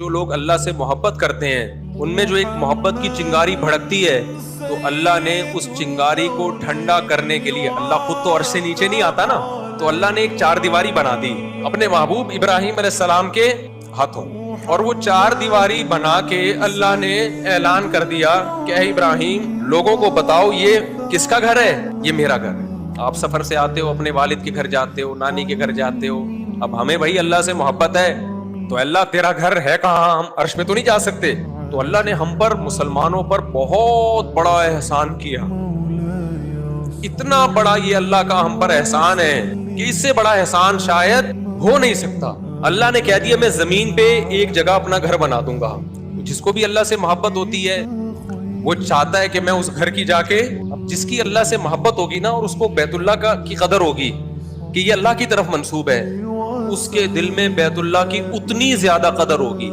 جو لوگ اللہ سے محبت کرتے ہیں ان میں جو ایک محبت کی چنگاری بھڑکتی ہے، تو اللہ نے اس چنگاری کو ٹھنڈا کرنے کے لیے، اللہ خود تو عرش سے نیچے نہیں آتا نا، تو اللہ نے ایک چار دیواری بنا دی اپنے محبوب ابراہیم علیہ السلام کے ہاتھوں، اور وہ چار دیواری بنا کے اللہ نے اعلان کر دیا کہ اے ابراہیم لوگوں کو بتاؤ یہ کس کا گھر ہے، یہ میرا گھر ہے۔ آپ سفر سے آتے ہو، اپنے والد کے گھر جاتے ہو، نانی کے گھر جاتے ہو، اب ہمیں بھائی اللہ سے محبت ہے تو اللہ تیرا گھر ہے کہاں، ہم عرش پہ تو نہیں جا سکتے، تو اللہ نے ہم پر مسلمانوں پر بہت بڑا احسان کیا، اتنا بڑا یہ اللہ کا ہم پر احسان ہے کہ اس سے بڑا احسان شاید ہو نہیں سکتا۔ اللہ نے کہہ دیا میں زمین پہ ایک جگہ اپنا گھر بنا دوں گا۔ جس کو بھی اللہ سے محبت ہوتی ہے وہ چاہتا ہے کہ میں اس گھر کی جا کے، اب جس کی اللہ سے محبت ہوگی نا اور اس کو بیت اللہ کی قدر ہوگی کہ یہ اللہ کی طرف منسوب ہے، اس کے دل میں بیت اللہ کی اتنی زیادہ قدر ہوگی